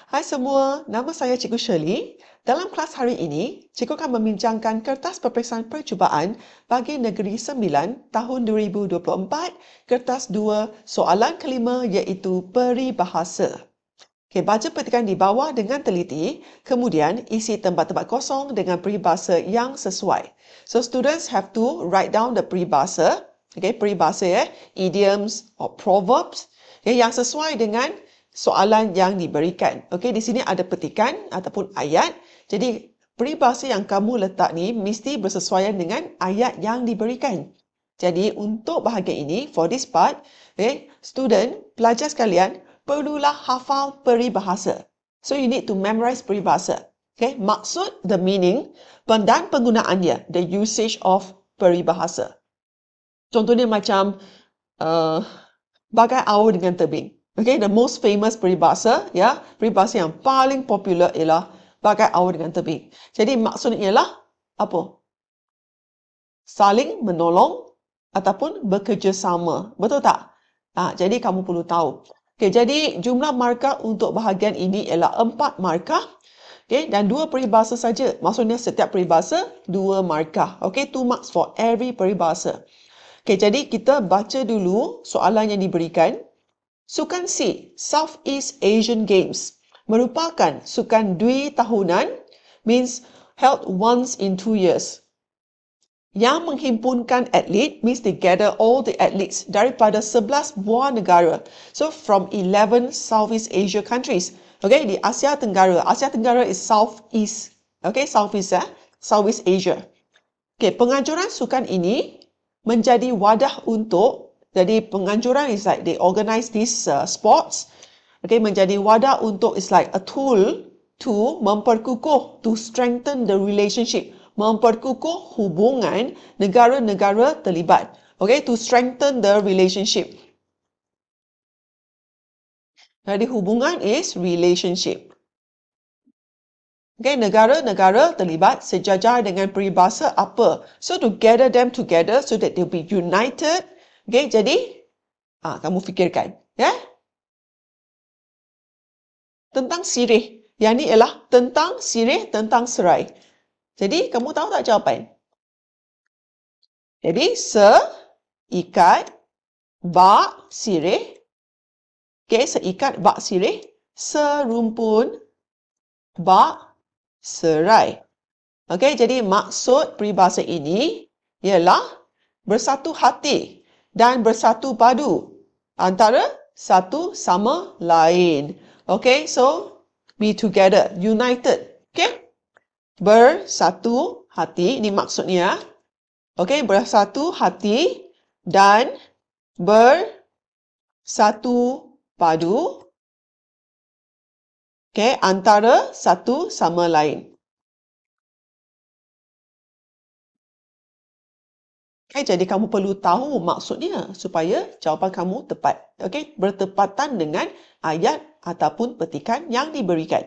Hai semua, nama saya Cikgu Shirley. Dalam kelas hari ini, Cikgu akan membincangkan kertas peperiksaan percubaan bagi Negeri Sembilan tahun 2024, kertas 2, soalan kelima iaitu peribahasa. Okey, baca petikan di bawah dengan teliti, kemudian isi tempat-tempat kosong dengan peribahasa yang sesuai. So, students have to write down the peribahasa, peribahasa idioms or proverbs yang sesuai dengan soalan yang diberikan. Okey, di sini ada petikan ataupun ayat. Jadi, peribahasa yang kamu letak ni mesti bersesuaian dengan ayat yang diberikan. Jadi, untuk bahagian ini, for this part, student, pelajar sekalian, perlulah hafal peribahasa. So, you need to memorize peribahasa. Okay, maksud, the meaning, dan penggunaannya, the usage of peribahasa. Contohnya macam, bagai aur dengan tebing. Okay, the most famous peribahasa, peribahasa yang paling popular ialah bagai aur dengan tebing. Jadi maksudnya ialah apa? Saling menolong ataupun bekerjasama. Betul tak? Jadi kamu perlu tahu. Okay, jadi jumlah markah untuk bahagian ini ialah 4 markah. Okay, dan 2 peribahasa saja. Maksudnya setiap peribahasa 2 markah. Okay, 2 marks for every peribahasa. Okay, jadi kita baca dulu soalan yang diberikan. Sukan C, Southeast Asian Games, merupakan sukan dwi tahunan, means held once in 2 years. Yang menghimpunkan atlet, means they gather all the athletes daripada 11 buah negara. So, from 11 Southeast Asia countries. Okay, di Asia Tenggara. Asia Tenggara is Southeast. Okay, Southeast Asia. Okay, penganjuran sukan ini menjadi wadah untuk, jadi penganjuran is like they organize these sports. Okay, menjadi wadah untuk is like a tool to memperkukuh, to strengthen the relationship, memperkukuh hubungan negara-negara terlibat. Okay, to strengthen the relationship. Jadi hubungan is relationship. Okay, negara-negara terlibat sejajar dengan peribahasa apa? So to gather them together so that they'll be united. Okay, jadi kamu fikirkan, tentang sirih. Yang ni ialah tentang sirih, tentang serai. Jadi, kamu tahu tak jawapan? Jadi, seikat bak sirih. Okay, seikat bak sirih. Serumpun bak serai. Okay, jadi maksud peribahasa ini ialah bersatu hati dan bersatu padu antara satu sama lain. Okay, so be together, united. Okay, bersatu hati, ini maksudnya. Okay, bersatu hati dan bersatu padu. Okay, antara satu sama lain. Okay, jadi kamu perlu tahu maksudnya supaya jawapan kamu tepat. Okay, bertepatan dengan ayat ataupun petikan yang diberikan.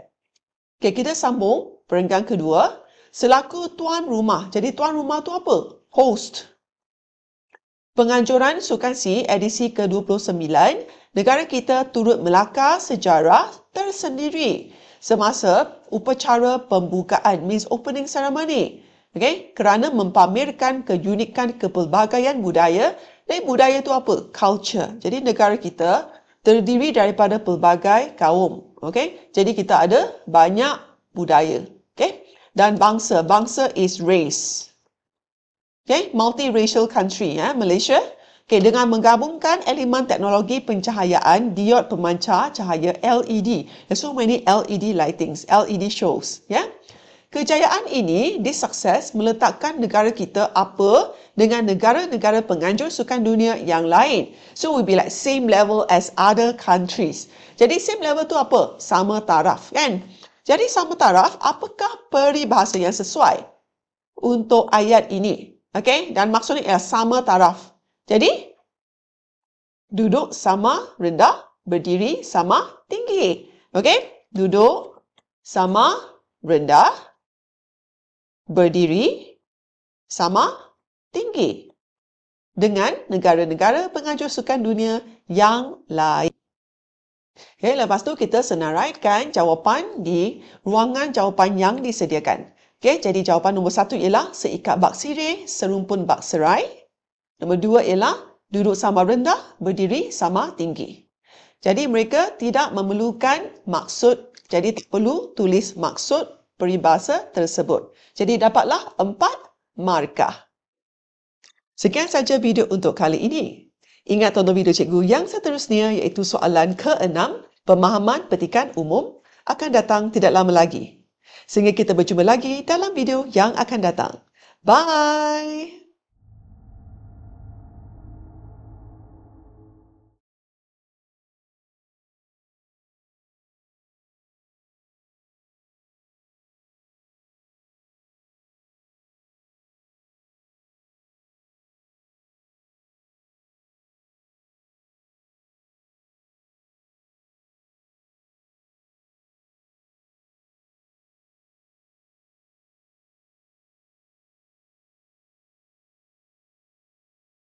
Okay, kita sambung perenggan kedua. Selaku tuan rumah. Jadi tuan rumah tu apa? Host. Penganjuran Sukan C edisi ke-29, negara kita turut melakar sejarah tersendiri semasa upacara pembukaan, means opening ceremony. Okay, kerana mempamerkan keunikan kepelbagaian budaya. Dan budaya itu apa? Culture. Jadi negara kita terdiri daripada pelbagai kaum. Okay, jadi kita ada banyak budaya. Okay, dan bangsa. Bangsa is race. Okay, multiracial country, Malaysia. Okay, dengan menggabungkan elemen teknologi pencahayaan, diod pemancar cahaya LED. There's so many LED lightings, LED shows. Kejayaan ini disukses meletakkan negara kita apa dengan negara-negara penganjur sukan dunia yang lain. So, we'll be like same level as other countries. Jadi, same level tu apa? Sama taraf, kan? Jadi, sama taraf, apakah peribahasa yang sesuai untuk ayat ini? Okay? Dan maksudnya ialah sama taraf. Jadi, duduk sama rendah, berdiri sama tinggi. Okay? Duduk sama rendah, berdiri sama tinggi dengan negara-negara penganjur sukan dunia yang lain. Okay, lepas tu kita senaraikan jawapan di ruangan jawapan yang disediakan. Okay, jadi jawapan nombor 1 ialah seikat bak sirih, serumpun bak serai. Nombor 2 ialah duduk sama rendah, berdiri sama tinggi. Jadi mereka tidak memerlukan maksud, jadi tak perlu tulis maksud peribahasa tersebut. Jadi dapatlah 4 markah. Sekian saja video untuk kali ini. Ingat tonton video cikgu yang seterusnya iaitu soalan ke-6, pemahaman petikan umum, akan datang tidak lama lagi. Sehingga kita berjumpa lagi dalam video yang akan datang. Bye!